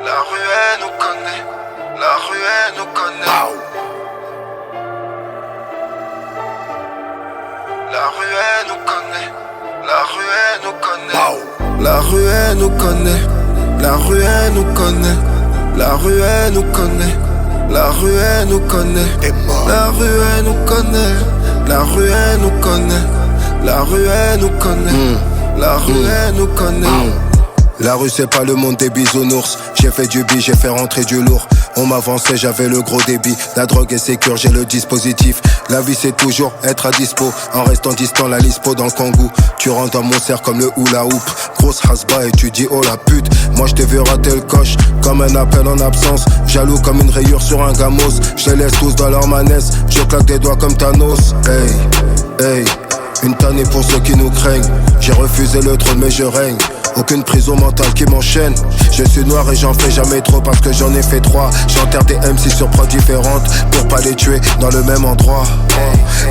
La rue elle nous connaît, la rue elle nous connaît. Wow. La rue elle nous connaît, la rue elle nous connaît. Wow. La rue elle nous connaît, la rue elle nous connaît. La rue elle nous connaît, la rue elle nous connaît. La rue elle nous connaît, la rue elle nous connaît. La rue elle nous connaît, la rue elle nous connaît. La rue c'est pas le monde des bisounours. J'ai fait du bi, j'ai fait rentrer du lourd. On m'avançait, j'avais le gros débit. La drogue est sécure, j'ai le dispositif. La vie c'est toujours être à dispo. En restant distant, la lispo dans le kangou. Tu rentres dans mon cercle comme le hula hoop. Grosse hasba et tu dis oh la pute. Moi je t'ai vu rater le coche, comme un appel en absence. Jaloux comme une rayure sur un gamos. Je les laisse tous dans leur manesse. Je claque des doigts comme Thanos. Hey, hey. Une tannée pour ceux qui nous craignent. J'ai refusé le trône mais je règne. Aucune prison mentale qui m'enchaîne. Je suis noir et j'en fais jamais trop parce que j'en ai fait 3. J'enterre des MC sur prods différentes pour pas les tuer dans le même endroit.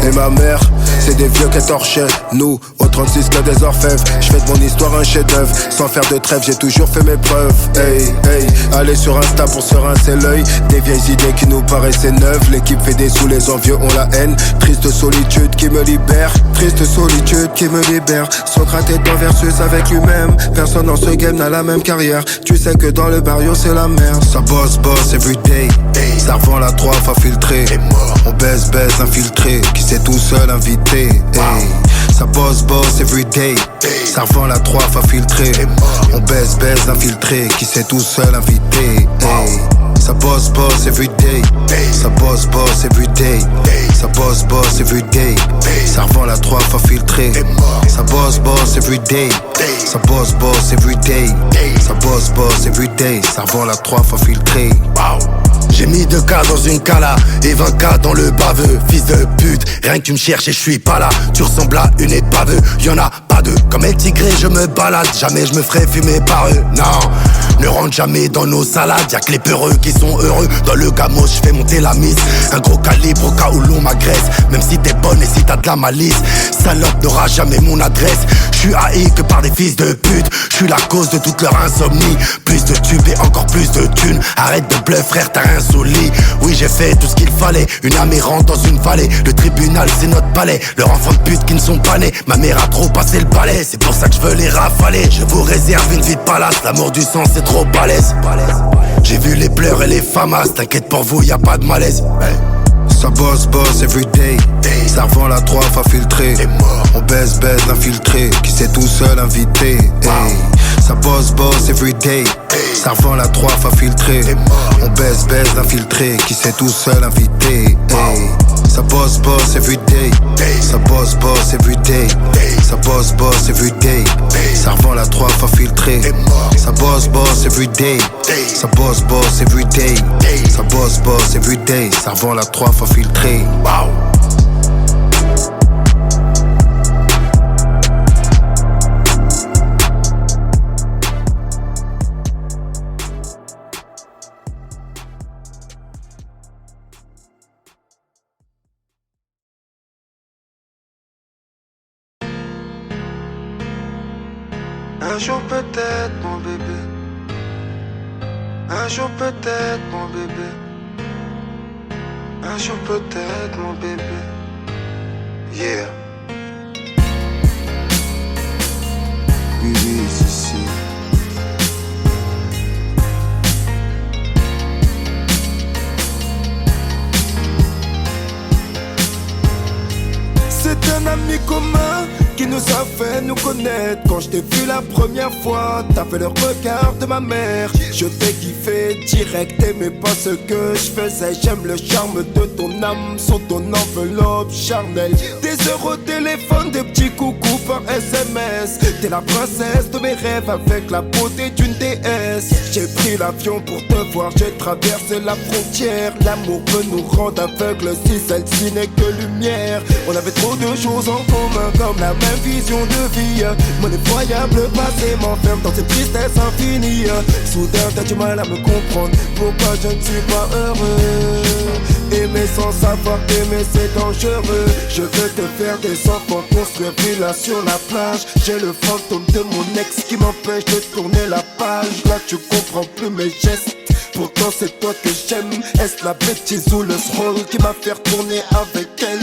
Et ma mère, c'est des vieux qui torchaient. Nous, au 36 que des orfèvres. Je fais de mon histoire un chef d'œuvre. Sans faire de trêve, j'ai toujours fait mes preuves. Hey, hey, allez sur Insta pour se rincer l'œil. Des vieilles idées qui nous paraissaient neuves. L'équipe fait des sous, les envieux ont la haine. Triste solitude qui me libère. Triste solitude qui me libère. Socrate est en versus avec lui-même. Personne dans ce game n'a la même carrière. Tu sais que dans le barrio c'est la merde. Ça bosse everyday. Ça revend la 3 fois filtré. On baisse infiltré. Qui s'est tout seul invité. Ça bosse everyday. Ça revend la 3 fois filtré. On baisse infiltré. Qui s'est tout seul invité. Ça bosse everyday. Ça bosse everyday. Ça bosse everyday. Ça revend la 3 fois filtré. Ça bosse everyday. Ça bosse everyday. Ça bosse everyday. Ça revend la 3 fois filtré. J'ai mis 2K dans une cala et 20K dans le baveux. Fils de pute, rien que tu me cherches et je suis pas là. Tu ressembles à une épave, y'en a pas deux. Comme El Tigré je me balade, jamais je me ferai fumer par eux. Non, ne rentre jamais dans nos salades. Y'a que les peureux qui sont heureux. Dans le gamos je fais monter la mise. Un gros calibre au cas où l'on m'agresse. Même si t'es bonne et si t'as de la malice, salope n'aura jamais mon adresse. Je suis haï que par des fils de pute. Je suis la cause de toute leur insomnie. Plus de tubes et encore plus de thunes. Arrête de bluff frère, t'as insolite. Oui j'ai fait tout ce qu'il fallait. Une âme errante dans une vallée. Le tribunal c'est notre palais. Leurs enfants de pute qui ne sont pas nés. Ma mère a trop passé le balai. C'est pour ça que je veux les rafaler. Je vous réserve une vie de palace. L'amour du sang c'est trop balèze. J'ai vu les pleurs et les famas. T'inquiète pour vous y'a pas de malaise. Ça bosse everyday. Ça revend la 3 fois filtré. On baisse l'infiltré. Qui s'est tout seul invité. Ça bosse everyday. Ça revend la 3 fois filtré. On baisse l'infiltré. Qui s'est tout seul invité. Ça bosse everyday. Ça bosse everyday. Ça bosse everyday. Ça revend la 3 fois filtré. Ça bosse everyday. Ça bosse everyday. Ça bosse everyday. Ça revend la 3 fois filtré. Wow. Un jour peut-être mon bébé. Un jour peut-être mon bébé. Un jour peut-être mon bébé. Yeah. Oui, c'est ici. C'est un ami commun qui nous a fait nous connaître. Quand je t'ai vu la première fois, t'as fait le regard de ma mère. Je t'ai kiffé direct, t'aimais pas ce que je faisais. J'aime le charme de ton âme sur ton enveloppe charnelle. Des heures au téléphone, des petits coucous par SMS. T'es la princesse de mes rêves avec la beauté d'une déesse. J'ai pris l'avion pour te voir, j'ai traversé la frontière. L'amour peut nous rendre aveugles si celle-ci n'est que lumière. On avait trop de choses en commun comme la même vision de vie. Mon effroyable passé m'enferme dans cette tristesse infinie. Soudain t'as du mal à me comprendre. Pourquoi je ne suis pas heureux? Et années sans savoir t'aimer, c'est dangereux. Je veux te faire des enfants, construire villa sur la plage. J'ai le fantôme de mon ex qui m'empêche de tourner la page. Là tu comprends plus mes gestes, pourtant c'est toi que j'aime. Est-ce la bêtise ou le scroll qui m'a fait retourner avec elle?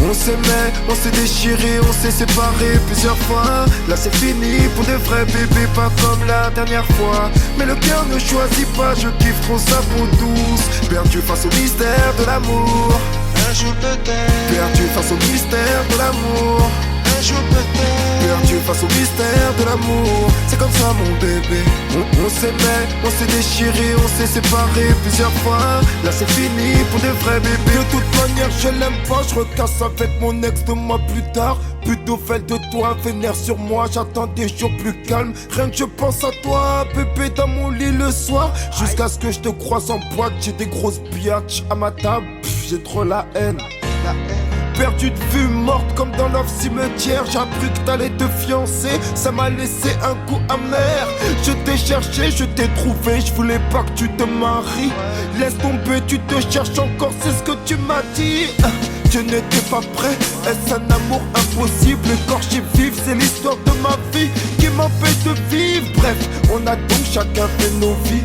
On s'aimait, on s'est déchiré, on s'est séparé plusieurs fois. Là c'est fini pour de vrais bébés, pas comme la dernière fois. Mais le cœur ne choisit pas, je kiffe trop sa peau douce. Perdu face au mystère de l'amour. Un jour peut-être. Perdu face au mystère de l'amour. Un jour peut-être. Perdu face au mystère de l'amour. C'est comme ça mon bébé. On s'aimait, on s'est déchiré, on s'est séparé plusieurs fois. Là c'est fini pour de vrais bébés. De toute manière je l'aime pas, je recasse avec mon ex 2 mois plus tard. Plus de nouvelles de toi, vénère sur moi, j'attends des jours plus calmes. Rien que je pense à toi, bébé dans mon lit le soir. Jusqu'à ce que je te croise en boîte, j'ai des grosses biatches à ma table. J'ai trop la haine. Perdu de vue, morte comme dans l'off cimetière. J'ai appris que t'allais te fiancer, ça m'a laissé un goût amer. Je t'ai cherché, je t'ai trouvé, je voulais pas que tu te maries. Laisse tomber, tu te cherches encore, c'est ce que tu m'as dit. Je n'étais pas prêt, est-ce un amour impossible? Écorché vif, c'est l'histoire de ma vie qui m'empêche de vivre. Bref, on a donc chacun fait nos vies.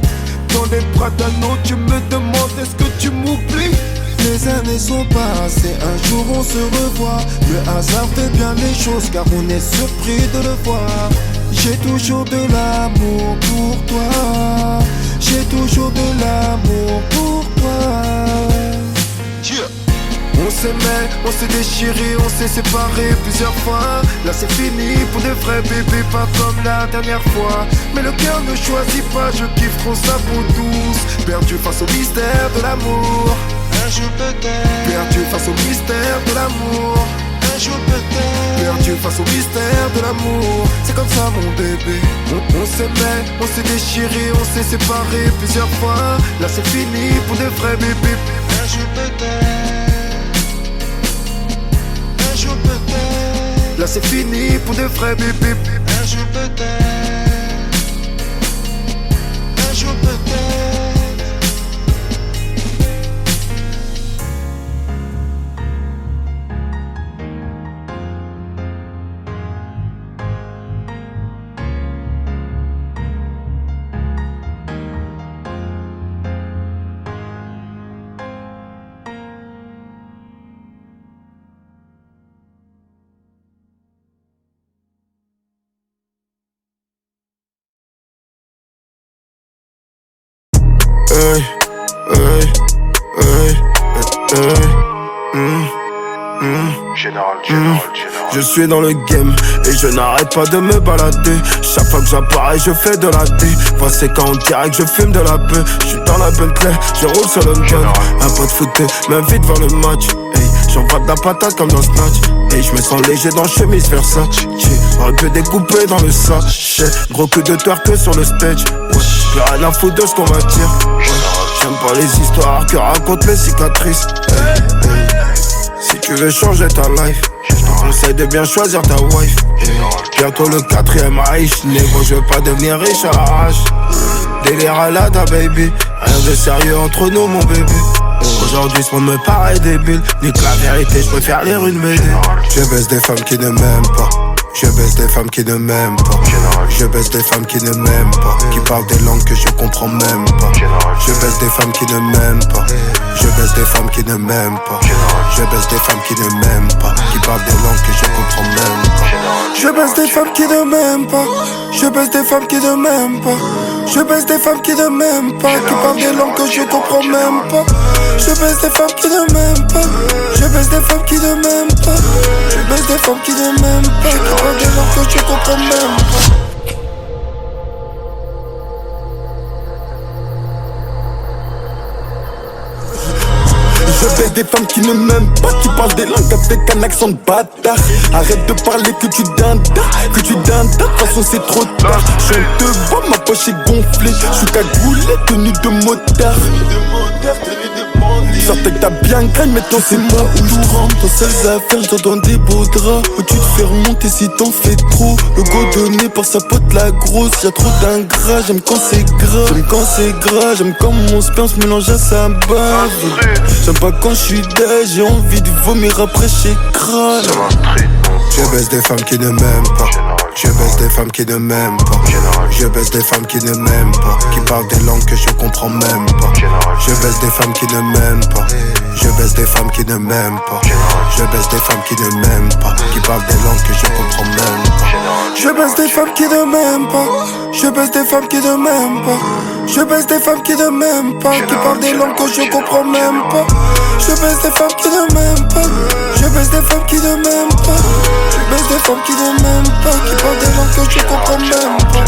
Dans les bras d'un autre, tu me demandes est-ce que tu m'oublies? Les années sont passées, un jour on se revoit. Le hasard fait bien les choses car on est surpris de le voir. J'ai toujours de l'amour pour toi. J'ai toujours de l'amour pour toi. On s'aimait, on s'est déchiré, on s'est séparé plusieurs fois. Là c'est fini pour de vrais bébés, pas comme la dernière fois. Mais le cœur ne choisit pas, je kiffe trop sa peau douce. Perdu face au mystère de l'amour. Un jour peut-être. Perdu face au mystère de l'amour. Un jour peut-être. Perdu face au mystère de l'amour. C'est comme ça mon bébé. On s'aimait, on s'est déchiré, on s'est séparé plusieurs fois. Là c'est fini pour de vrais bébés. Un jour peut-être. Là c'est fini pour de vrais bébés. Un jour peut-être. Un jour peut-être. Je suis dans le game et je n'arrête pas de me balader. Chaque fois que j'apparais je fais de la D. Voici quand on dirait que je fume de la peur. Je suis dans la Bentley, je roule sur le gun. Un pote footé m'invite vers le match. Hey, j'envoie de la patate comme dans Snatch. Hey, je me sens léger dans chemise Versace. J'aurais pu découper dans le sachet. Gros coup de twerk sur le stage. Ouais, plus rien à foutre de ce qu'on m'attire. Ouais, j'aime pas les histoires que racontent mes cicatrices. Hey, hey. Si tu veux changer ta life, je te conseille de bien choisir ta wife. Bientôt le 4ème Reich, négro, je veux pas devenir riche à l'arrache. Délire à la ta baby, rien de sérieux entre nous mon bébé. Aujourd'hui ce monde me paraît débile, nique la vérité, je préfère lire une BD. Je baisse des femmes qui ne m'aiment pas. Je baisse des femmes qui ne m'aiment pas. Je baisse des femmes qui ne m'aiment pas. Qui parlent des langues que je comprends même pas. Je baisse des femmes qui ne m'aiment pas. Je baisse des femmes qui ne m'aiment pas. Je baisse des femmes qui ne m'aiment pas. Qui parlent des langues que je comprends même pas. Je baisse des femmes qui ne m'aiment pas. Je baisse des femmes qui ne m'aiment pas. Je baisse des femmes qui ne m'aiment pas. Qui parlent des langues que je comprends même pas. Je baisse des femmes qui ne m'aiment pas. Je baisse des femmes qui ne m'aiment pas. Je baisse des femmes qui ne m'aiment pas. Qui parlent des langues que je comprends même pas. Je baisse des femmes qui ne m'aiment pas, qui parlent des langues avec un accent de bâtard. Arrête de parler que tu dindas, que tu dindas, de toute façon c'est trop tard. Je te vois, ma poche est gonflée, je suis cagoulé, tenue de motard. Sorte que t'as bien gagne, maintenant c'est moi où je rentre. Dans sales affaires, je dors dans des beaux draps. Où tu te fais remonter si t'en fais trop. Le go donné par sa pote la grosse. Y'a trop d'ingrats, j'aime quand c'est gras. J'aime quand c'est gras, j'aime quand mon sperme se mélange à sa bave. J'aime pas quand je suis dead, j'ai envie de vomir après chez crâne. Je baisse des femmes qui ne m'aiment pas. Je baisse des femmes qui ne m'aiment pas. Je baisse des femmes qui ne m'aiment pas. Qui parlent des langues que je comprends même pas. Je baisse des femmes qui ne m'aiment pas. Je baisse des femmes qui ne m'aiment pas. Je baisse des femmes qui ne m'aiment pas. Qui parlent des langues que je comprends même pas. Je baisse des femmes qui ne m'aiment pas. Je baisse des femmes qui ne m'aiment pas. Je baisse des femmes qui ne m'aiment pas. Qui parlent des langues que je comprends même pas. Je baisse des femmes qui ne m'aiment pas. Je baisse des femmes qui ne m'aiment pas. Je baisse des femmes qui ne m'aiment pas. Qui parlent des langues que je comprends même pas.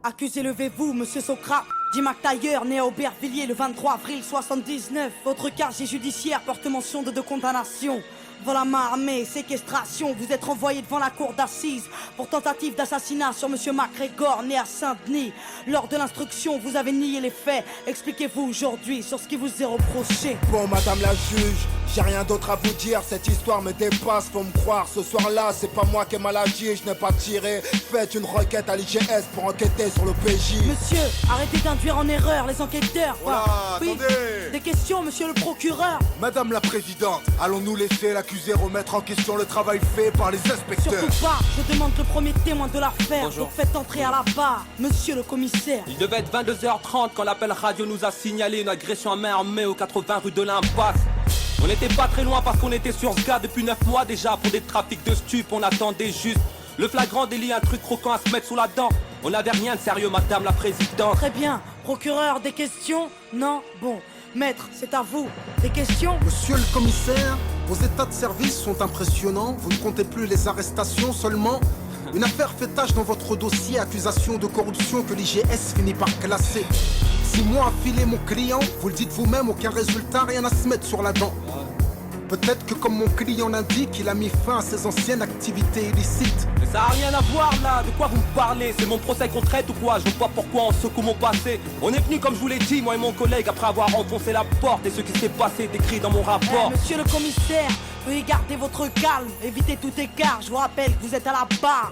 Accusé, levez-vous, monsieur Socrate. Jim McTayer, né à Aubervilliers le 23 avril 79. Votre casier judiciaire porte mention de 2 condamnations. Vol à main armée, séquestration. Vous êtes renvoyé devant la cour d'assises pour tentative d'assassinat sur monsieur McGregor, né à Saint-Denis. Lors de l'instruction, vous avez nié les faits. Expliquez-vous aujourd'hui sur ce qui vous est reproché. Bon, madame la juge, j'ai rien d'autre à vous dire. Cette histoire me dépasse, faut me croire. Ce soir-là, c'est pas moi qui ai mal agi, je n'ai pas tiré. Faites une requête à l'IGS pour enquêter sur le PJ. Monsieur, arrêtez d'induire en erreur les enquêteurs. Voilà, oui, attendez. des questions, monsieur le procureur. Madame la présidente, allons-nous laisser l'accusé remettre en question le travail fait par les inspecteurs? Surtout pas, je demande le premier témoin de l'affaire. Donc faites entrer à la barre, monsieur le commissaire. Il devait être 22h30 quand l'appel radio nous a signalé une agression à main armée au 80 rue de l'Impasse. On n'était pas très loin parce qu'on était sur ce gars depuis 9 mois déjà. Pour des trafics de stupes, on attendait juste le flagrant délit, un truc croquant à se mettre sous la dent. On n'avait rien de sérieux, madame la présidente. Très bien, procureur, des questions? Non? Bon, maître, c'est à vous. Des questions? Monsieur le commissaire, vos états de service sont impressionnants. Vous ne comptez plus les arrestations seulement. Une affaire fait tache dans votre dossier, accusation de corruption que l'IGS finit par classer. 6 mois à filer mon client, vous le dites vous-même, aucun résultat, rien à se mettre sur la dent. Peut-être que comme mon client l'indique, il a mis fin à ses anciennes activités illicites. Mais ça a rien à voir là, de quoi vous me parlez? C'est mon procès qu'on traite ou quoi? Je vois pas pourquoi on secoue mon passé. On est venu comme je vous l'ai dit, moi et mon collègue, après avoir enfoncé la porte. Et ce qui s'est passé est écrit dans mon rapport. Monsieur le commissaire, veuillez garder votre calme, évitez tout écart. Je vous rappelle que vous êtes à la barre.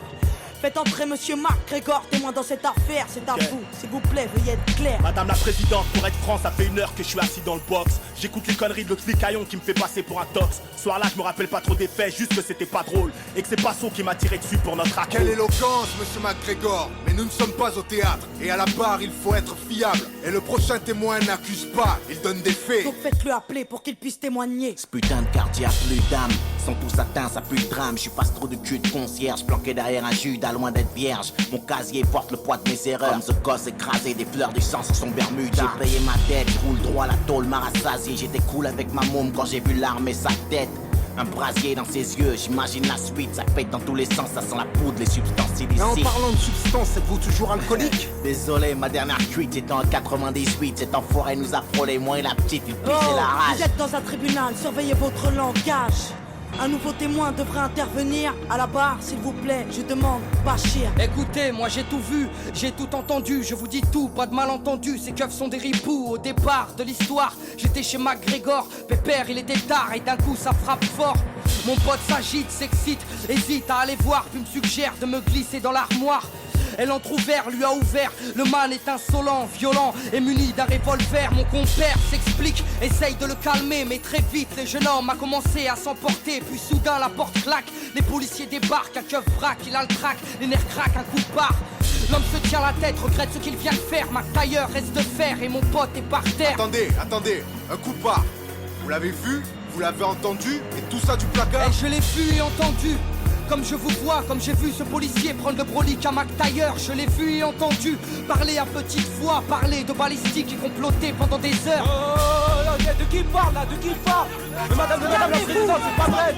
Faites entrer monsieur McGregor, témoin dans cette affaire, c'est à vous. S'il vous plaît, veuillez être clair. Madame la présidente, pour être franc, ça fait 1 heure que je suis assis dans le box. J'écoute les conneries de l'autre flicaillon qui me fait passer pour un tox. Ce soir-là, je me rappelle pas trop des faits, juste que c'était pas drôle. Et que c'est Passo qui m'a tiré dessus pour notre accord. Quelle éloquence, monsieur McGregor. Mais nous ne sommes pas au théâtre. Et à la barre, il faut être fiable. Et le prochain témoin n'accuse pas, il donne des faits. Donc faites-le appeler pour qu'il puisse témoigner. Ce putain de quartier a plus d'âme. Sont tous atteints, ça pue le drame. Je suis pas trop de cul de concierge, planqué derrière un Judas, loin d'être vierge. Mon casier porte le poids de mes erreurs. Comme ce gosse écrasé, des fleurs du sang sur son Bermuda. J'ai payé ma dette, je roule droit, la tôle m'a rassasié. J'étais cool avec ma môme quand j'ai vu l'arme et sa tête. Un brasier dans ses yeux, j'imagine la suite. Ça pète dans tous les sens, ça sent la poudre, les substances illicites. Mais en parlant de substances, êtes-vous toujours alcoolique? Désolé, ma dernière cuite c'était en 98. Cet enfoiré nous a frôlé, moi et la petite, il pissait la rage. Vous êtes dans un tribunal, surveillez votre langage. Un nouveau témoin devrait intervenir. À la barre, s'il vous plaît, je demande, Bachir. Écoutez, moi j'ai tout vu, j'ai tout entendu. Je vous dis tout, pas de malentendu. Ces keufs sont des ripoux. Au départ de l'histoire, j'étais chez McGregor. Pépère, il était tard et d'un coup ça frappe fort. Mon pote s'agite, s'excite, hésite à aller voir, puis me suggère de me glisser dans l'armoire. Elle entrouvert, lui a ouvert. Le man est insolent, violent et muni d'un revolver. Mon compère s'explique, essaye de le calmer. Mais très vite, le jeune homme a commencé à s'emporter. Puis soudain, la porte claque. Les policiers débarquent, un keuf braque, il a le trac. Les nerfs craquent, un coup de barre. L'homme se tient la tête, regrette ce qu'il vient de faire. McTayer reste de fer et mon pote est par terre. Attendez, un coup de barre. Vous l'avez vu, vous l'avez entendu, et tout ça du placard. Je l'ai vu et entendu. Comme je vous vois, comme j'ai vu ce policier prendre le brolic à McTayer. Je l'ai vu et entendu parler à petite voix, parler de balistique et comploter pendant des heures. Oh, de qui il parle là? De qui il parle? Mais madame la présidente, c'est pas vrai.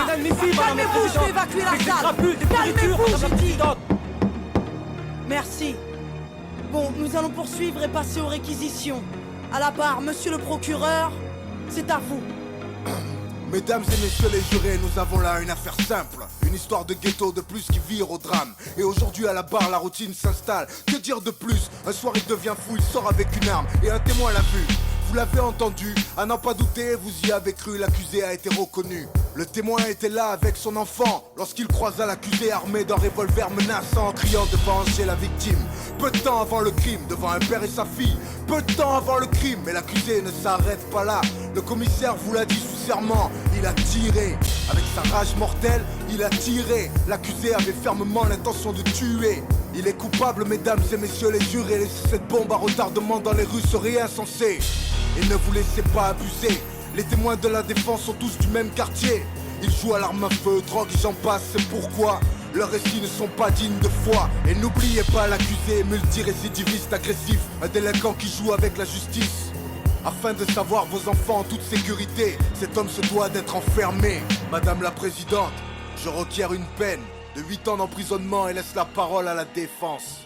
Calmez-vous, je vais évacuer la salle. Merci. Bon, nous allons poursuivre et passer aux réquisitions. À la barre, monsieur le procureur, c'est à vous. Mesdames et messieurs les jurés, nous avons là une affaire simple. Une histoire de ghetto de plus qui vire au drame. Et aujourd'hui à la barre, la routine s'installe. Que dire de plus? Un soir il devient fou, il sort avec une arme et un témoin l'a vu. Vous l'avez entendu, à n'en pas douter, vous y avez cru, l'accusé a été reconnu. Le témoin était là avec son enfant lorsqu'il croisa l'accusé armé d'un revolver menaçant, criant de venger la victime. Peu de temps avant le crime, devant un père et sa fille. Peu de temps avant le crime, mais l'accusé ne s'arrête pas là. Le commissaire vous l'a dit sous serment, il a tiré. Avec sa rage mortelle, il a tiré. L'accusé avait fermement l'intention de tuer. Il est coupable, mesdames et messieurs les jurés. Laisser cette bombe à retardement dans les rues serait insensé. Et ne vous laissez pas abuser. Les témoins de la défense sont tous du même quartier. Ils jouent à l'arme à feu, drogue et j'en passe, c'est pourquoi leurs récits ne sont pas dignes de foi. Et n'oubliez pas l'accusé, multirécidiviste agressif, un délinquant qui joue avec la justice. Afin de savoir vos enfants en toute sécurité, cet homme se doit d'être enfermé. Madame la présidente, je requiers une peine de 8 ans d'emprisonnement et laisse la parole à la défense.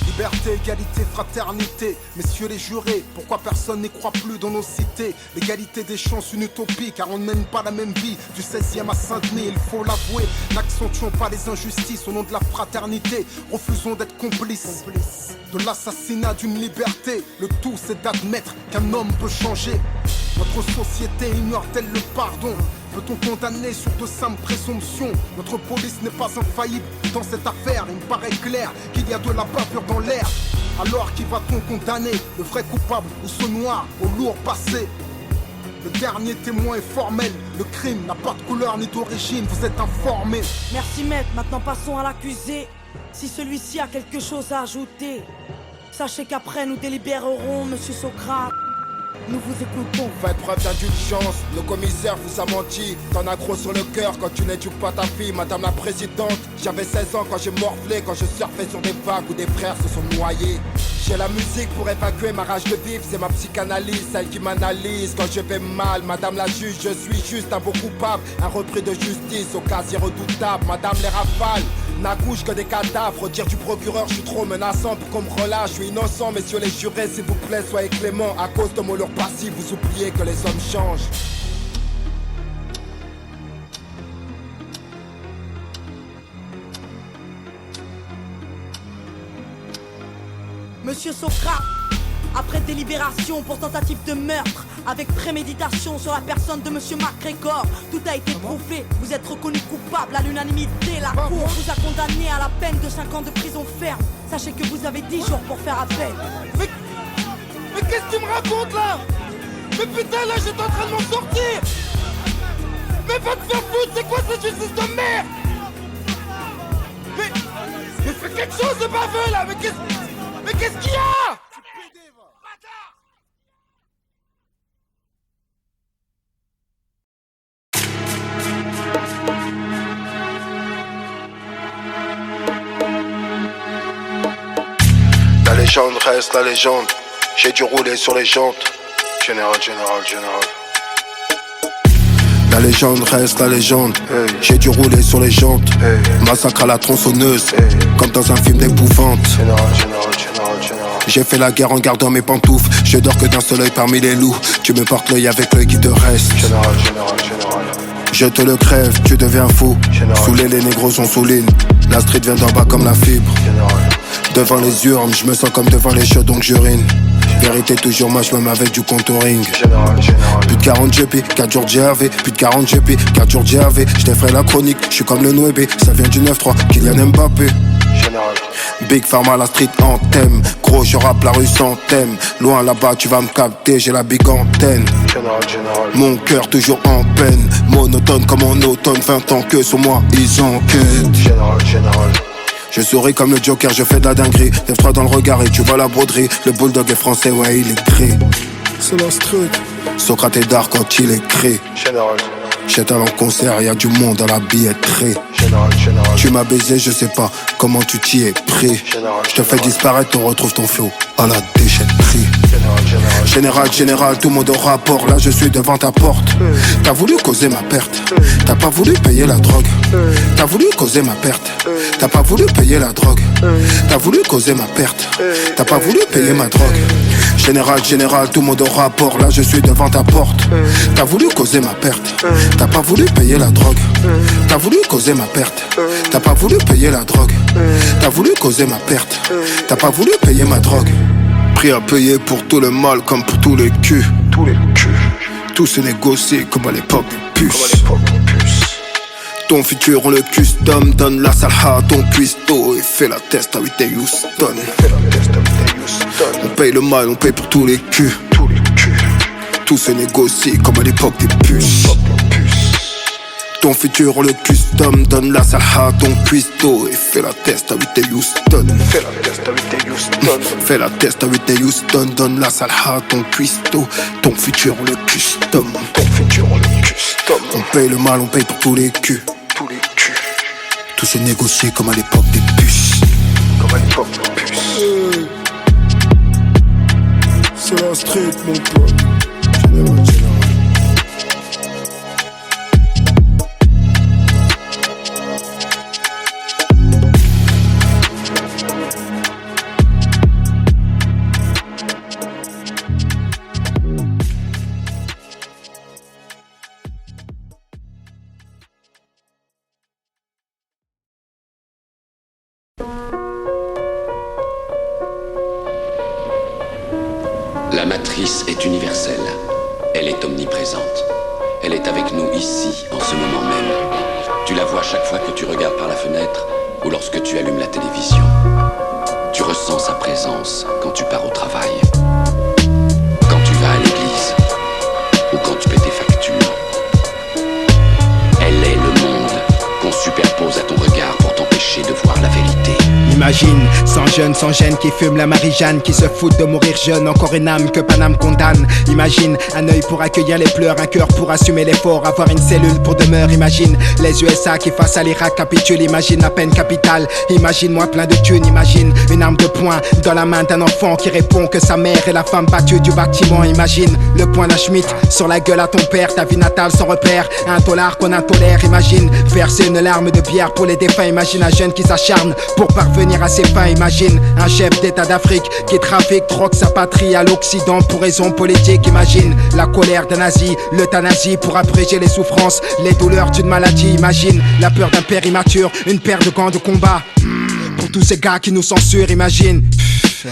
Liberté, égalité, fraternité, messieurs les jurés, pourquoi personne n'y croit plus dans nos cités? L'égalité des chances, une utopie, car on ne mène pas la même vie. Du 16e à Saint-Denis, il faut l'avouer, n'accentuons pas les injustices au nom de la fraternité. Refusons d'être complices de l'assassinat d'une liberté. Le tout c'est d'admettre qu'un homme peut changer. Notre société ignore-t-elle le pardon? Peut-on condamner sur de simples présomptions? Notre police n'est pas infaillible dans cette affaire. Il me paraît clair qu'il y a de la bavure dans l'air. Alors qui va-t-on condamner? Le vrai coupable ou ce noir au lourd passé? Le dernier témoin est formel. Le crime n'a pas de couleur ni d'origine. Vous êtes informés. Merci maître, maintenant passons à l'accusé. Si celui-ci a quelque chose à ajouter, sachez qu'après nous délibérerons, monsieur Socrate. Nous vous écoutons. Faites preuve d'indulgence, le commissaire vous a menti. T'en as gros sur le cœur quand tu n'éduques pas ta fille, madame la présidente. J'avais 16 ans quand j'ai morflé, quand je surfais sur des vagues où des frères se sont noyés. J'ai la musique pour évacuer ma rage de vivre, c'est ma psychanalyse, celle qui m'analyse quand je vais mal. Madame la juge, je suis juste un beau coupable, un repris de justice au casier redoutable. Madame les rafales n'accouchent que des cadavres. Dire du procureur, je suis trop menaçant pour qu'on me relâche. Je suis innocent, messieurs les jurés, s'il vous plaît, soyez clément. À cause de mon lourd passif, vous oubliez que les hommes changent. Monsieur Socrate, après délibération pour tentative de meurtre, avec préméditation sur la personne de monsieur McGregor, tout a été prouvé. Vous êtes reconnu coupable à l'unanimité. La cour vous a condamné à la peine de 5 ans de prison ferme. Sachez que vous avez 10 jours pour faire appel. Mais qu'est-ce que tu me racontes là? Mais putain, là j'étais en train de m'en sortir. Mais va te faire foutre, c'est quoi cette justice de merde? Mais fais quelque chose de baveux là. Mais qu'est-ce qu'il y a? La légende reste la légende. J'ai dû rouler sur les jantes. Général. La légende reste la légende. J'ai dû rouler sur les jantes. Massacre à la tronçonneuse, comme dans un film d'épouvante. J'ai fait la guerre en gardant mes pantoufles. Je dors que d'un seul œil parmi les loups. Tu me portes l'œil avec l'œil qui te reste. Je te le crève, tu deviens fou. Saoulé, les négros on souligne. La street vient d'en bas comme la fibre. Devant les urnes, je me sens comme devant les chiots donc j'urine. Vérité toujours moi je me mets avec du contouring. Plus de 40 GP, 4 jours de GRV. Plus de 40 GP, 4 jours de GRV. Je t'ai fait la chronique, je suis comme le Noébé. Ça vient du 9-3, Kylian Mbappé. Big Pharma, la street en thème. Gros je rappe la rue sans thème. Loin là-bas tu vas me capter, j'ai la big antenne. Mon cœur toujours en peine. Monotone comme en automne, 20 ans que sur moi ils enquêtent. Je souris comme le Joker, je fais de la dinguerie. Lève-toi dans le regard et tu vois la broderie. Le bulldog est français, ouais il est gris. C'est la street. Socrate est d'art quand il écrit. Général. J'étais en concert, y'a du monde à la billetterie. Général. Tu m'as baisé, je sais pas comment tu t'y es pris. Je te fais disparaître, on retrouve ton flow à la déchetterie. Général, tout le monde au rapport. Là je suis devant ta porte. T'as voulu causer ma perte. T'as pas voulu payer la drogue. T'as voulu causer ma perte. T'as pas voulu payer la drogue. T'as voulu causer ma perte. T'as pas voulu payer ma drogue. Général, tout le monde au rapport. Là je suis devant ta porte. T'as voulu causer ma perte. T'as pas voulu payer la drogue. T'as voulu causer ma perte. T'as pas voulu payer la drogue. T'as voulu causer ma perte. T'as pas voulu payer ma drogue. Prix à payer pour tout le mal comme pour tous les culs. Tout se négocie comme à l'époque des puces. Ton futur on le custom. Donne la salha à ton cuistot. Et fais la test à Whitney Houston. On paye le mal, on paye pour tous les culs. Tout se négocie comme à l'époque des puces. Ton futur on le custom. Donne la salha à ton cuistot. Et fais la test à Whitney Houston. Fais la test à Whitney Houston. Donne la salha à ton cuistot. Ton futur on le custom. On paye le mal, on paye pour tous les culs. Tout se négocie comme à l'époque des puces. C'est la street, mon pote. La matrice est universelle. Elle est omniprésente. Elle est avec nous ici, en ce moment même. Tu la vois chaque fois que tu regardes par la fenêtre ou lorsque tu allumes la télévision. Tu ressens sa présence quand tu pars au travail, quand tu vas à l'église ou quand tu paies tes factures. Elle est le monde qu'on superpose à ton regard pour t'empêcher de voir la vérité. Imagine, 100 jeunes sans gêne qui fument la Marie-Jeanne, qui se foutent de mourir jeune, encore une âme que Paname condamne. Imagine, un œil pour accueillir les pleurs, un cœur pour assumer l'effort, avoir une cellule pour demeure. Imagine, les USA qui face à l'Irak capitulent, imagine la peine capitale. Imagine-moi plein de thunes, imagine une arme de poing dans la main d'un enfant qui répond que sa mère est la femme battue du bâtiment. Imagine le poing d'un Schmitt sur la gueule à ton père, ta vie natale sans repère, un dollar qu'on intolère. Imagine verser une larme de bière pour les défunts. Imagine un jeune qui s'acharne pour parvenir à ses fins. Imagine un chef d'état d'Afrique qui trafique, troque sa patrie à l'Occident pour raisons politiques. Imagine la colère d'un nazi, l'euthanasie pour abréger les souffrances, les douleurs d'une maladie. Imagine la peur d'un père immature, une paire de gants de combat pour tous ces gars qui nous censurent. Imagine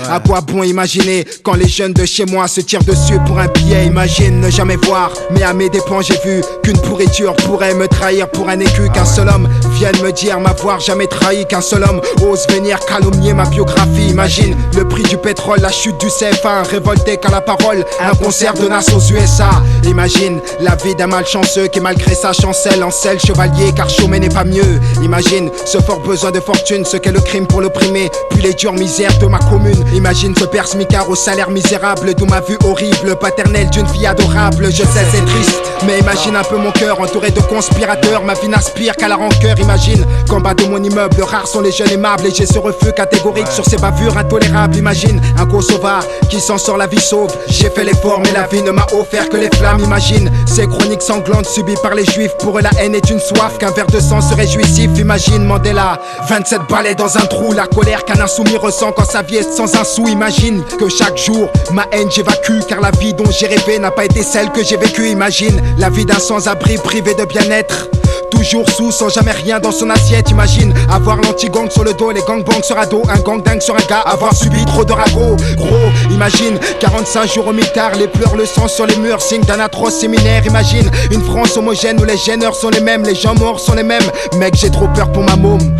à quoi bon imaginer quand les jeunes de chez moi se tirent dessus pour un billet. Imagine ne jamais voir, mais à mes dépens j'ai vu qu'une pourriture pourrait me trahir pour un écu. Qu'un seul homme vienne me dire m'avoir jamais trahi, qu'un seul homme ose venir calomnier ma biographie. Imagine le prix du pétrole, la chute du CFA, un révolté qu'à la parole, un concert de Nas aux USA. Imagine la vie d'un malchanceux qui malgré sa chancelle encelle chevalier car chômer n'est pas mieux. Imagine ce fort besoin de fortune, ce qu'est le crime pour l'opprimer, puis les dures misères de ma commune. Imagine ce père smicard au salaire misérable, d'où ma vue horrible, paternelle d'une fille adorable. Je sais c'est triste, mais imagine un peu mon cœur entouré de conspirateurs. Ma vie n'aspire qu'à la rancœur. Imagine qu'en bas de mon immeuble, rares sont les jeunes aimables et j'ai ce refus catégorique sur ces bavures intolérables. Imagine un Kosovar qui s'en sort la vie sauve. J'ai fait l'effort mais la vie ne m'a offert que les flammes. Imagine ces chroniques sanglantes subies par les juifs. Pour eux la haine est une soif, qu'un verre de sang serait jouissif. Imagine Mandela, 27 balais dans un trou, la colère qu'un insoumis ressent quand sa vie est sans un sou. Imagine que chaque jour ma haine j'évacue, car la vie dont j'ai rêvé n'a pas été celle que j'ai vécue. Imagine la vie d'un sans-abri privé de bien-être, toujours sous sans jamais rien dans son assiette. Imagine avoir l'anti-gang sur le dos, les gangbangs sur ado, un gang dingue sur un gars, avoir subi trop de ragots. Gros, imagine 45 jours au mitard, les pleurs, le sang sur les murs, signe d'un atroce séminaire. Imagine une France homogène où les gêneurs sont les mêmes, les gens morts sont les mêmes. Mec, j'ai trop peur pour ma môme.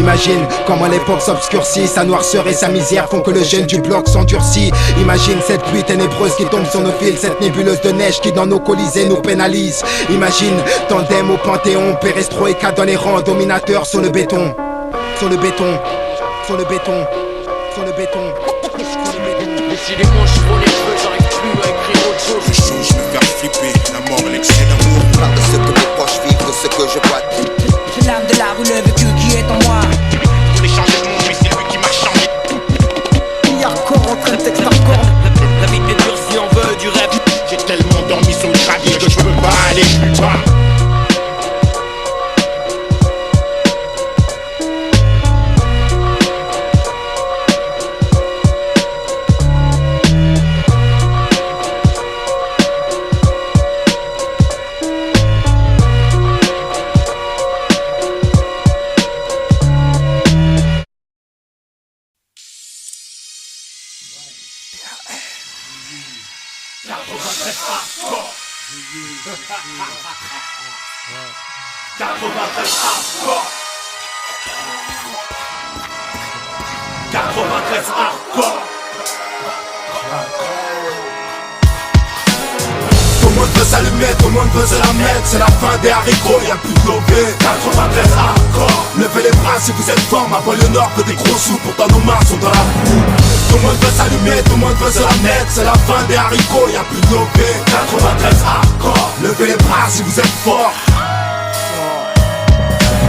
Imagine comment l'époque s'obscurcit, sa noirceur et sa misère font que le jeune du bloc s'endurcit. Imagine cette pluie ténébreuse qui tombe sur nos fils, cette nébuleuse de neige qui dans nos colisées nous pénalise. Imagine tandem au Panthéon, perestroïka dans les rangs, dominateurs sur le béton, sur le béton, sur le béton, sur le béton, sur le béton. Décidément je prends les cheveux, j'arrive pas. lui à écrire autre chose. Les choses me faire flipper, la mort et l'excès d'amour. Je parle de ce que mes proches vivent, de ce que je vois. C'est l'âme de la rue, le vécu qui est en moi. Je voulais changer de monde, mais c'est lui qui m'a changé. Il y a encore en train de texte hardcore. La vie est dure si on veut du rêve. J'ai tellement dormi sur le gravier que je peux pas aller plus bas. Tout le monde veut s'allumer, tout le monde veut se la mettre. C'est la fin des haricots, y'a plus de lobé. 93 hardcore. Levez les bras si vous êtes fort. Ma banlieue nord veut des gros sous, pourtant nos mains sont dans la boue. Tout le monde veut s'allumer, tout le monde veut se la mettre. C'est la fin des haricots, y'a plus de lobé. 93 hardcore. Levez les bras si vous êtes fort.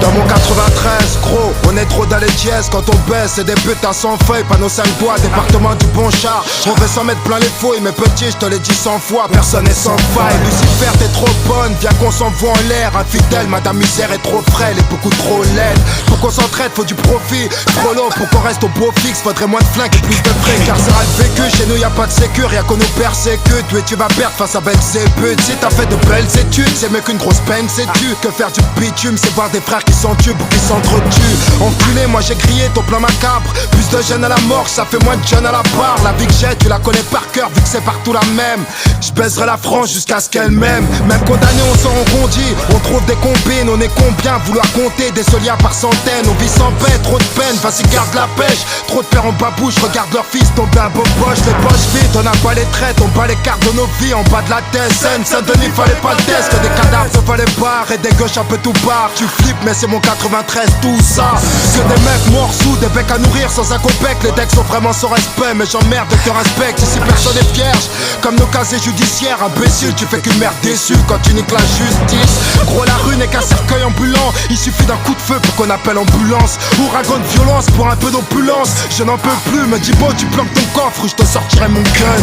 Dans mon 93, gros, on est trop dans les dièses. Quand on baisse, c'est des putains sans feuilles, panneaux 5 bois, département du bon char. On veut s'en mettre plein les fouilles, mais petit, je te l'ai dit 100 fois, personne n'est sans faille. Lucifer, t'es trop bonne, viens qu'on s'envoie en l'air. Infidèle, madame misère est trop frêle et beaucoup trop laide. Pour qu'on s'entraide, faut du profit. Trop long pour qu'on reste au beau fixe, faudrait moins de flingues et plus de frais. Car c'est le vécu, chez nous y a pas de sécu, rien qu'on nous persécute. Oui, tu vas perdre face à Belzébuth. Si t'as fait de belles études, c'est mieux qu'une grosse peine, sais-tu. Que faire du bitume, c'est voir des frères qui s'entuent ou qui s'entretuent. Enculé, moi j'ai crié ton plan macabre. Plus de jeunes à la mort, ça fait moins de jeunes à la barre. La vie que j'ai, tu la connais par cœur, vu que c'est partout la même. Je baiserai la France jusqu'à ce qu'elle m'aime. Même condamné, on s'en rebondit. On trouve des combines, on est combien vouloir compter des soliens par centaines. On vit sans paix, trop de peine, vas-y garde la pêche. Trop de pères en babouche, regarde leur fils tomber à beau poche. Les poches vides, on n'a pas les traites, on bat les cartes de nos vies en bas de la tête. Saint-Denis, fallait pas le test, que des cadavres, ne fallait barre. Et des gauches un peu tout barre. Tu flippes, mais c'est mon 93, tout ça. Que des mecs morts sous, des becs à nourrir sans un copec. Les decks sont vraiment sans respect, mais j'emmerde de te respecte. Ici personne est vierge, comme nos casiers judiciaires. Imbécile, tu fais qu'une mère déçue quand tu niques la justice. Gros, la rue n'est qu'un cercueil ambulant. Il suffit d'un coup de feu pour qu'on appelle ambulance. Ouragan de violence pour un peu d'opulence. Je n'en peux plus, me dis bon, tu planques ton coffre ou je te sortirai mon gun.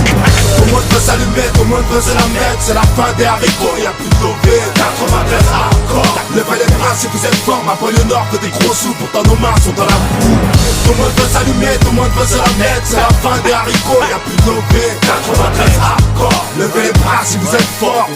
Tout le monde veut s'allumer, tout le monde veut se la mettre. C'est la fin des haricots, y'a plus de lobé. 93 hardcore. Levez les bras si vous êtes fort. Ma banlieue nord veut des gros sous, pourtant nos mains sont dans la boue. Tout le monde veut s'allumer, tout le monde veut se la mettre. C'est la fin des haricots, y'a plus de lobé. 93 hardcore. Levez les bras si vous êtes fort.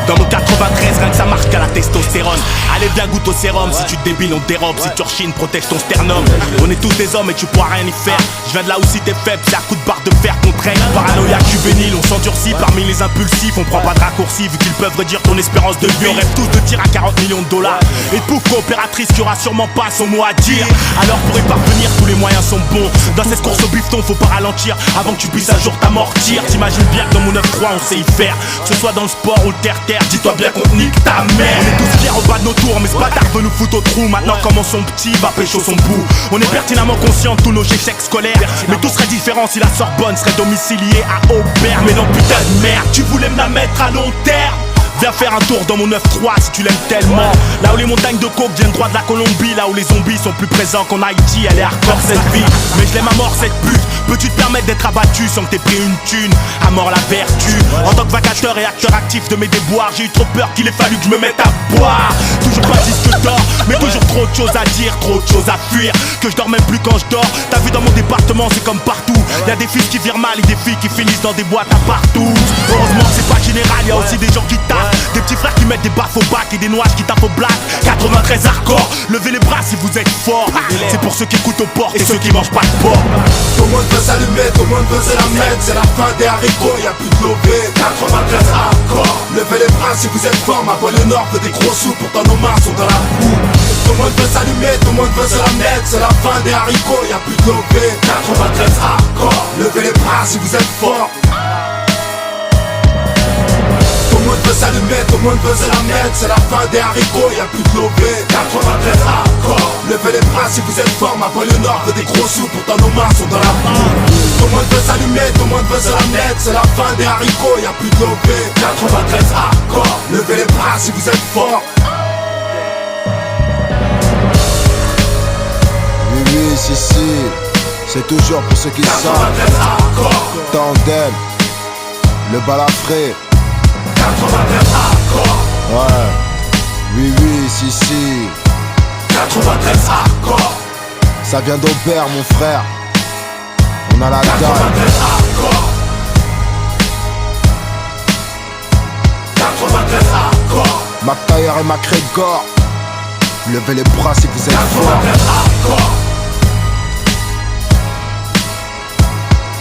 Dans mon 93, rien que ça marque à la testostérone. Allez viens goûte au sérum, si tu te débiles on te dérobe. Si tu rechines, protège ton sternum. On est tous des hommes et tu pourras rien y faire. Je viens de là où si t'es faible, c'est à coup de barre de fer qu'on traîne. Paranoïaque juvénile, on s'endurcit parmi les impulsifs. On prend pas de raccourcis vu qu'ils peuvent réduire ton espérance de vie. On rêve tous de tir à 40 millions de dollars. Et de pouf coopératrice qui aura sûrement pas son mot à dire. Alors pour y parvenir, tous les moyens sont bons. Dans cette course au bifton, faut pas ralentir avant que tu puisses un jour t'amortir. T'imagines bien que dans mon 9-3 on sait y faire. Que ce soit dans le sport ou le terre-terre. Dis-toi bien qu'on nique ta mère. On est tous fiers au bas de nos tours, mais ce bâtard veut nous foutre au trou. Maintenant comment son petit va pécho son bout. On est pertinemment conscient de tous nos échecs scolaires. Mais tout serait différent si la Sorbonne serait domiciliée à Aubert. Mais non putain de merde, tu voulais me la mettre à long terme. Viens faire un tour dans mon 9-3 si tu l'aimes tellement. Là où les montagnes de coke viennent droit de la Colombie. Là où les zombies sont plus présents qu'en Haïti. Elle est hardcore cette vie, mais je l'aime à mort cette pute. Peux-tu te permettre d'être abattu sans que t'aies pris une thune? À mort la vertu. En tant que vacateur et acteur actif de mes déboires, j'ai eu trop peur qu'il ait fallu que je me mette à boire. Toujours pas disque d'or, mais toujours trop de choses à dire, trop de choses à fuir. Que je dors même plus quand je dors. T'as vu dans mon département c'est comme partout. Y'a des fils qui virent mal et des filles qui finissent dans des boîtes à partout. Heureusement que c'est pas général, y'a aussi des gens qui taffent. Des petits frères qui mettent des baffes au bac et des noises qui tapent au black. 93 hardcore, levez les bras si vous êtes forts. C'est pour ceux qui écoutent aux portes et ceux qui mangent pas de porc. Tout le monde veut s'allumer, tout le monde veut se la mettre. C'est la fin des haricots, y'a plus de lobé. 93 hardcore. Levez les bras si vous êtes forts. Ma banlieue nord veut des gros sous, pourtant nos mains sont dans la boue. Tout le monde veut s'allumer, tout le monde veut se la mettre. C'est la fin des haricots, y'a plus de lobé. 93 hardcore. Levez les bras si vous êtes forts. Tout le monde veut s'allumer, tout le monde veut se la mettre. C'est la fin des haricots, y'a plus de lobé. 93 hardcore. Levez les bras si vous êtes forts. Ma banlieue nord veut des gros sous, pourtant nos mains sont dans la boue. Tout le monde veut s'allumer, tout le monde veut se la mettre. C'est la fin des haricots, y'a plus de l'OP. 93 hardcore, levez les bras si vous êtes forts. Oui, si, c'est toujours pour ceux qui savent. Tandem, le balafré. 93 hardcore. Ouais, oui, si. 93 hardcore. Ça vient d'Aubert, mon frère. On a la dalle. 93 hardcore. 93 hardcore. McTayer et McGregor. Levez les bras si vous êtes forts. 93 hardcore.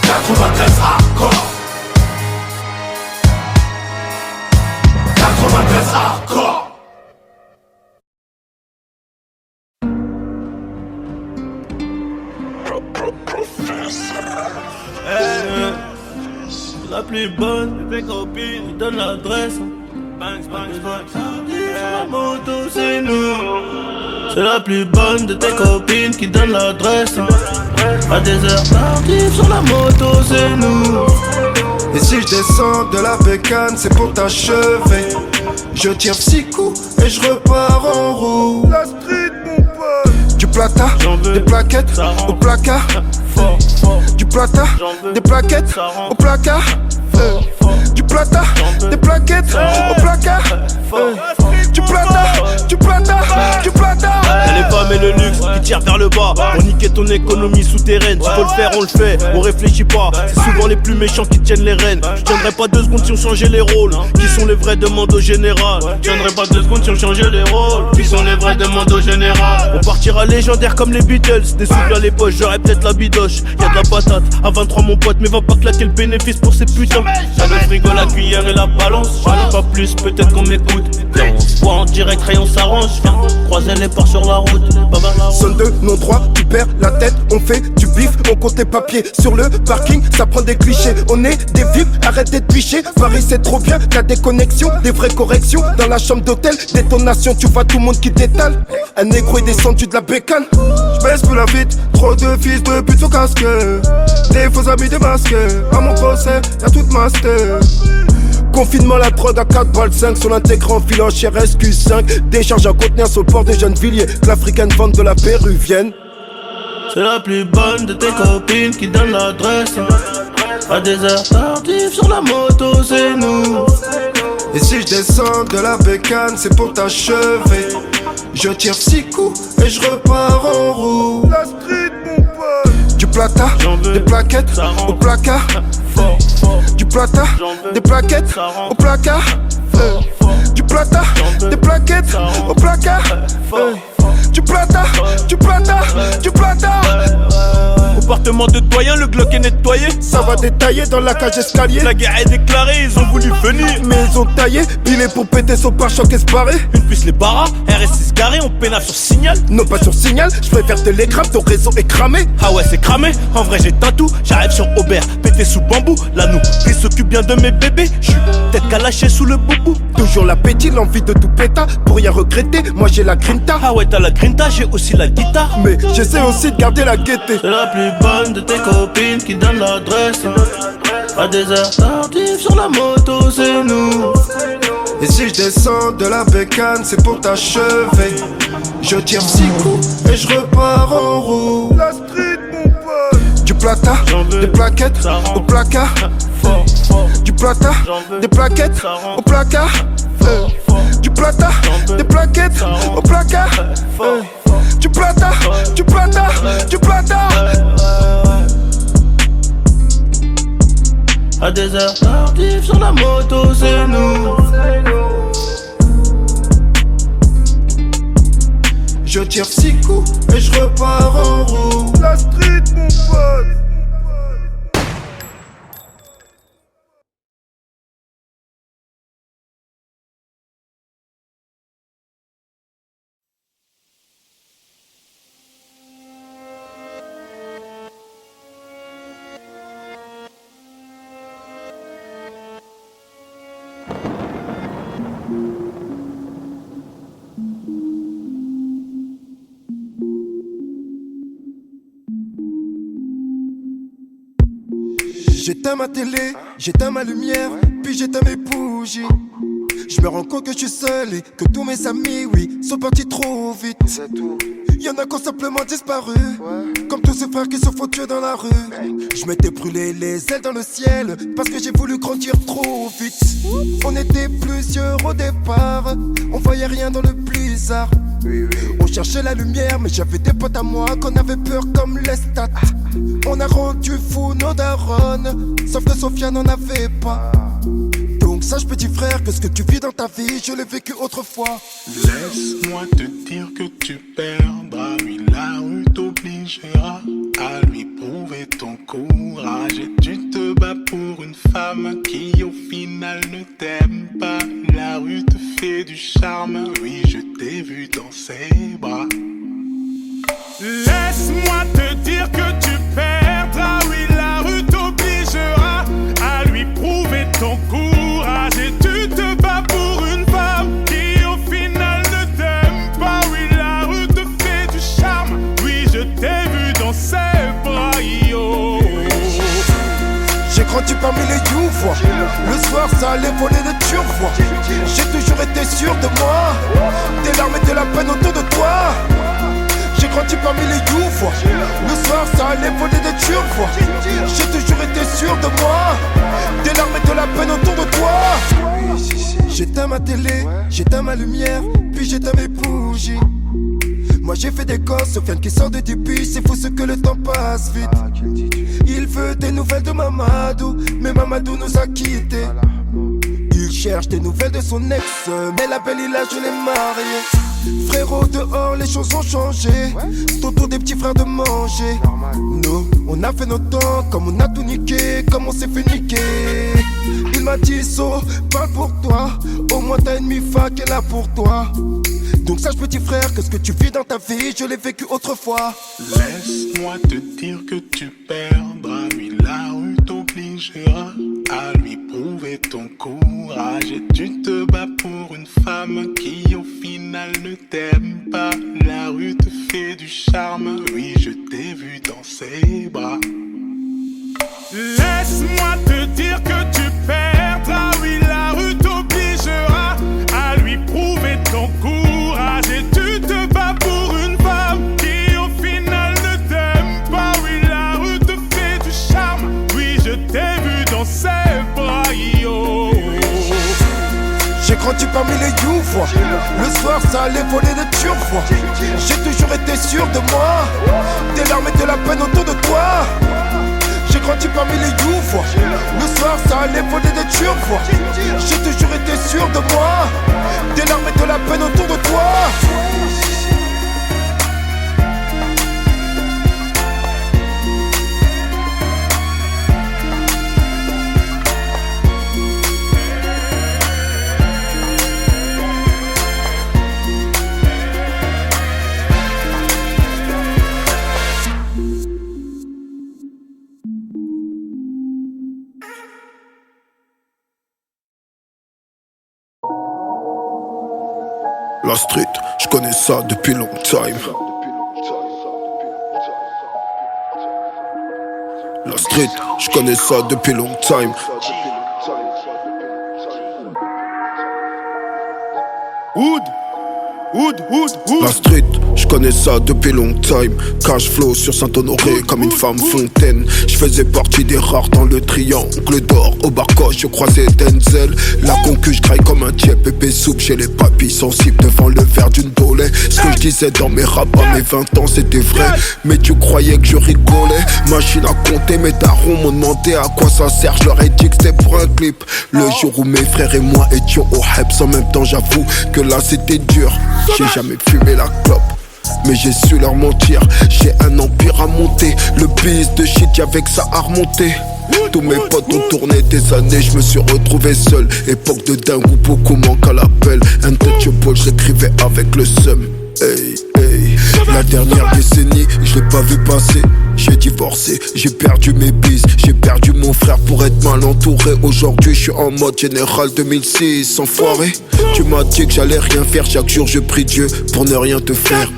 93 hardcore. 93 hardcore. La plus bonne de tes copines, ils donnent l'adresse. Bang, bang, bang. La moto, c'est nous. C'est la plus bonne de tes copines qui donne l'adresse. À des heures tardives sur la moto, c'est nous. Et si je descends de la bécane, c'est pour t'achever. Je tire 6 coups et je repars en roue. La street, mon pote. Du plata, des plaquettes au placard. Du plata, des plaquettes au placard. Du plata, des plaquettes au placard. Du plata, du plata, du plata. Y'a les femmes et le luxe qui tirent vers le bas. Pour niquer ton économie souterraine. S'il faut le faire, on le fait, on réfléchit pas. C'est souvent les plus méchants qui tiennent les rênes. Je tiendrai pas 2 secondes si on changeait les rôles. Qui sont les vrais, demande au général. Je tiendrai pas 2 secondes si on changeait les rôles. Qui sont les vrais, demande au général. On partira légendaire comme les Beatles. Des souffles à les poches, j'aurais peut-être la bidoche. Y'a de la patate, à 23 mon pote. Mais va pas claquer le bénéfice pour ces putains. Y'a le frigo, la cuillère et la balance. J'en ai pas plus, peut-être qu'on m'écoute. On se voit en direct, rayon s'arrange. Viens croiser les ports sur la route. Zone de non-droit, tu perds la tête. On fait du bif, on compte tes papiers. Sur le parking, ça prend des clichés. On est des vifs, arrête d'être biché. Paris c'est trop bien, t'as des connexions, des vraies corrections. Dans la chambre d'hôtel, détonation, tu vois tout le monde qui détale. Un négro est descendu de la bécane. J'baisse plus la vite, trop de fils de pute au casque. Des faux amis démasqués. À mon procès, y'a toute master. Confinement, la drogue à 4 balles 5 sur l'intégrant filant chez SQ5. Décharge à contenir sur le port de Gennevilliers. Que l'africaine vente de la péruvienne. C'est la plus bonne de tes copines qui donne l'adresse. À des heures tardives sur la moto, c'est nous. Et si je descends de la bécane, c'est pour t'achever. Je tire 6 coups et je repars en roue. La street, mon pote. Du plata, des plaquettes au placard. Du plata, des plaquettes au placard. Du plata, des plaquettes au placard. Du plata, du plata, du plata. Comportement de doyen, le Glock est nettoyé. Ça va détailler dans la cage escalier. La guerre est déclarée, ils ont voulu venir. Mais ils ont taillé, pilé pour péter son pare-choc esparé. Une puce les barras, RS6 garé, on pénave sur signal. Non pas sur signal, je préfère télégramme, ton réseau est cramé. Ah ouais c'est cramé, en vrai j'ai tatou. J'arrive sur Aubert, pété sous bambou. Là nous, qui s'occupe bien de mes bébés. J'suis tête qu'à lâcher sous le boubou. Toujours l'appétit, l'envie de tout péta. Pour rien regretter, moi j'ai la grinta. Ah ouais t'as la grinta, j'ai aussi la guitare. Mais j'essaie aussi de garder la gaieté. C'est la plus bonne de tes copines qui donne l'adresse. À des heures tardives sur la moto, c'est nous. Et si je descends de la bécane, c'est pour t'achever. Je tire 6 coups et je repars en roue. La street, mon pote. Du plata, des plaquettes au placard. Du plata, des plaquettes au placard. Du plata, des plaquettes au placard. Du plata, du plata, du plata. À des heures tardives sur la moto, c'est nous. Je tire 6 coups et je repars en roue. La street, mon pote. J'éteins ma télé, j'éteins ma lumière, puis j'éteins mes bougies. Je me rends compte que je suis seul et que tous mes amis, oui, sont partis trop vite. C'est tout. Y'en a qui ont simplement disparu, comme tous ces frères qui se font tuer dans la rue. Je m'étais brûlé les ailes dans le ciel parce que j'ai voulu grandir trop vite. On était plusieurs au départ, on voyait rien dans le blizzard. On cherchait la lumière, mais j'avais des potes à moi qu'on avait peur comme les stats. On a rendu fou nos darons, sauf que Sophia n'en avait pas. Donc sache petit frère que ce que tu vis dans ta vie, je l'ai vécu autrefois. Laisse-moi te dire que tu perdras, oui la rue t'obligera à lui prouver ton courage. Et tu te bats pour une femme qui au final ne t'aime pas. La rue te fait du charme, oui je t'ai vu dans ses bras. Laisse-moi te dire que tu perdras, oui la rue t'obligera à lui prouver ton courage. Et tu te bats pour une femme qui au final ne t'aime pas. Oui la rue te fait du charme, oui je t'ai vu dans ses bras, yo. J'ai grandi parmi les youvois, le soir ça allait voler de turquois. J'ai toujours été sûr de moi, des larmes et de la peine autour de toi. J'ai grandi parmi les youvois, le soir ça allait voler de turquois. J'ai toujours été sûr de moi, des larmes et de la peine autour de toi. J'éteins ma télé, j'éteins ma lumière, puis j'éteins mes bougies. Moi j'ai fait des gosses, Sofiane qui sort de début, c'est fou ce que le temps passe vite. Il veut des nouvelles de Mamadou, mais Mamadou nous a quittés. Il cherche des nouvelles de son ex, mais la belle il a je l'ai mariée. Frérot dehors les choses ont changé, c'est au tour des petits frères de manger. Nous, on a fait notre temps, comme on a tout niqué, comme on s'est fait niquer. Il m'a dit So, parle pour toi, au moins t'as une mi-fa qui est là pour toi. Donc sache petit frère que ce que tu vis dans ta vie, je l'ai vécu autrefois. Laisse-moi te dire que tu perdras, oui la rue t'obligera à lui prouver ton courage. Et tu te bats pour une femme qui au final ne t'aime pas. La rue te fait du charme, oui je t'ai vu dans ses bras. Laisse-moi te dire que tu perdras, oui la rue t'obligera à lui prouver ton courage. Et tu te bats pour une femme qui au final ne t'aime pas. Oui la rue te fait du charme, oui je t'ai vu dans ses bras, yo. J'ai grandi parmi les youvois, le soir ça allait voler de turquois. J'ai toujours été sûr de moi, des larmes et de la peine autour de toi. J'ai grandi parmi les youvois, le soir ça allait voler de turquois. J'ai toujours été sûr de moi, des larmes et de la peine autour de toi. La street, je connais ça depuis long time. La street, je connais ça depuis long time. La street, je connais ça depuis long time. Cash flow sur Saint-Honoré comme une femme fontaine. Je faisais partie des rares dans le triangle d'or. Au barcoche, je croisais Denzel. La concu, je graille comme un tiep épais soupe. J'ai les papilles sensibles devant le verre d'une dolée. Ce que je disais dans mes raps à mes 20 ans, c'était vrai. Mais tu croyais que je rigolais. Machine à compter, mes darons m'ont demandé à quoi ça sert. Je leur ai dit que c'était pour un clip. Le jour où mes frères et moi étions au Hebs en même temps, j'avoue que là c'était dur. J'ai jamais fumé la clope, mais j'ai su leur mentir. J'ai un empire à monter, le biz de shit y'avait que ça à remonter. Tous mes potes ont tourné des années, je me suis retrouvé seul. Époque de dingue où beaucoup manquent à l'appel. Untouchable, j'écrivais avec le seum. Hey, hey. La dernière décennie, je l'ai pas vu passer. j'ai divorcé, j'ai perdu mes bises, j'ai perdu mon frère pour être mal entouré. Aujourd'hui je suis en mode général 2006. Enfoiré, tu m'as dit que j'allais rien faire. Chaque jour je prie Dieu pour ne rien te faire.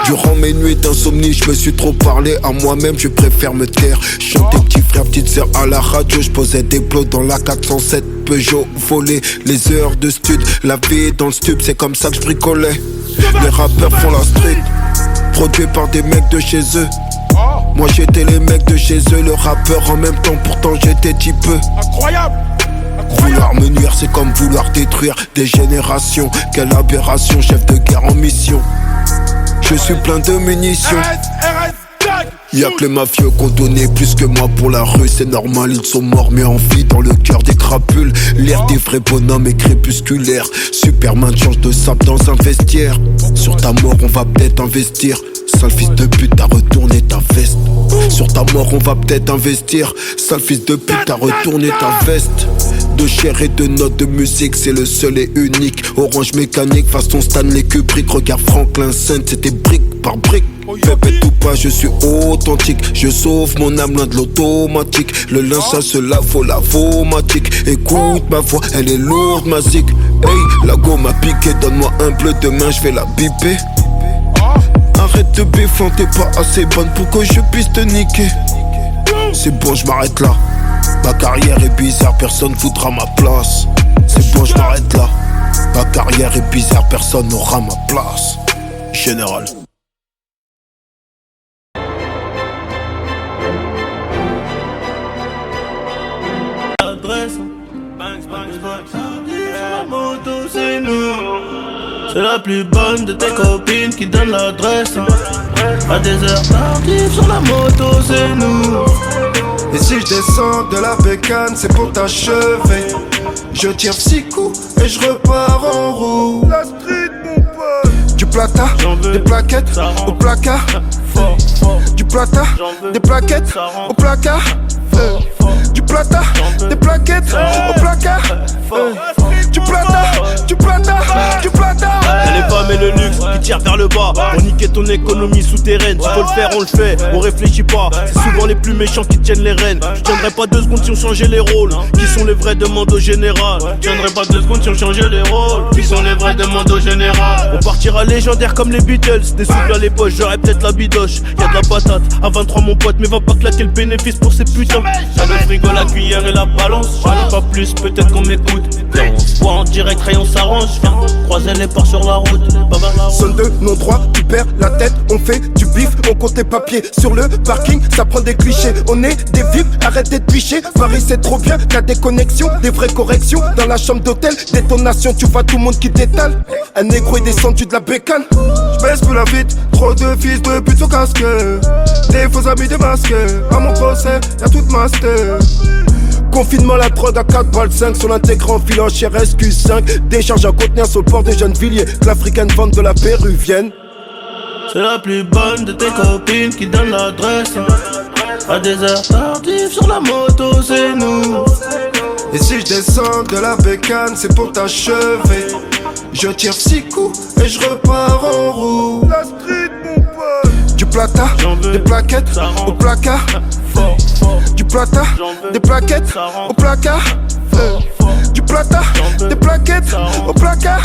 Durant mes nuits d'insomnie, je me suis trop parlé à moi-même, je préfère me taire. Chantais petit frère, petite sœur à la radio, je posais des plots dans la 407 Peugeot. Volé les heures de stud, la vie dans le stub, c'est comme ça que je bricolais. Les rappeurs font la street, produit par des mecs de chez eux. Moi j'étais les mecs de chez eux, le rappeur en même temps, pourtant j'étais petit peu. Incroyable. Vouloir me nuire, c'est comme vouloir détruire des générations. Quelle aberration, chef de guerre en mission. Je suis plein de munitions. Y'a que les mafieux qu'on donnait plus que moi pour la rue. C'est normal, ils sont morts mais en vie dans le cœur des crapules. L'air des vrais bonhommes est crépusculaire. Superman change de sable dans un vestiaire. Sur ta mort on va peut-être investir. Sale fils de pute, t'as retourné ta veste. Sur ta mort on va peut-être investir. Sale fils de pute, t'as retourné ta veste. De chair et de notes de musique, c'est le seul et unique. Orange mécanique, façon Stanley Kubrick. Regarde Franklin Saint, c'était brique par brique. Pépette ou pas, je suis authentique. Je sauve mon âme loin de l'automatique. Le linge ça se lave, faut la vomatique. Écoute ma voix, elle est lourde, ma zig. Hey, la go m'a piqué, donne-moi un bleu, demain je vais la biper. Arrête de béflant, t'es pas assez bonne pour que je puisse te niquer. C'est bon, je m'arrête là. Ma carrière est bizarre, personne voudra ma place. C'est bon, je m'arrête là. Ma carrière est bizarre, personne n'aura ma place. Général. C'est la plus bonne de tes copines qui donne l'adresse. À des heures tardives sur la moto, c'est nous. Et si je descends de la bécane, c'est pour t'achever. Je tire 6 coups et je repars en roue. La street, mon pote. Du plata, des plaquettes au placard. Du plata, des plaquettes au placard. Du plata, des plaquettes au placard. Du plata, du plata, du plata. Y'a les femmes et le luxe qui tirent vers le bas. On niquait ton économie souterraine. S'il faut le faire, on le fait, on réfléchit pas. C'est souvent les plus méchants qui tiennent les rênes. Je tiendrai pas 2 secondes si on changeait les rôles. Qui sont les vrais, demande au général. Je tiendrai pas 2 secondes si on changeait les rôles. Qui sont les vrais, demande au général. On partira légendaire comme les Beatles. Des souffles à les poches, j'aurais peut-être la bidoche. Y'a de la patate, à 23 mon pote. Mais va pas claquer le bénéfice pour ces putains. Y'a le frigo, la cuillère et la balance. J'en ai pas plus, peut-être qu'on m'écoute. Viens, on se voit en direct, rayon s'arrange. Viens, croiser les ports sur la route. Sonne de non droit, tu perds la tête. On fait du bif, on compte tes papiers. Sur le parking, ça prend des clichés. On est des vifs, arrête d'être biché. Paris c'est trop bien, qu'à des connexions, des vraies corrections. Dans la chambre d'hôtel, détonation, tu vois tout le monde qui détale. Un négro est descendu de la bécane. J'baisse plus la vite, trop de fils de pute au casque. Des faux amis démasqués. À mon procès, y'a toute master. Confinement, la drogue à 4 balles 5 sur l'intégrant filant chez SQ5. Décharge à contenir sur le port de Gennevilliers. Que l'africaine vente de la péruvienne. C'est la plus bonne de tes copines qui donne l'adresse. À des heures tardives sur la moto, c'est nous. Et si je descends de la bécane, c'est pour t'achever. Je tire 6 coups et je repars en roue. La street, mon pote. Du plata, des plaquettes au placard. Du plata, des plaquettes au placard. Du plata, des plaquettes au placard.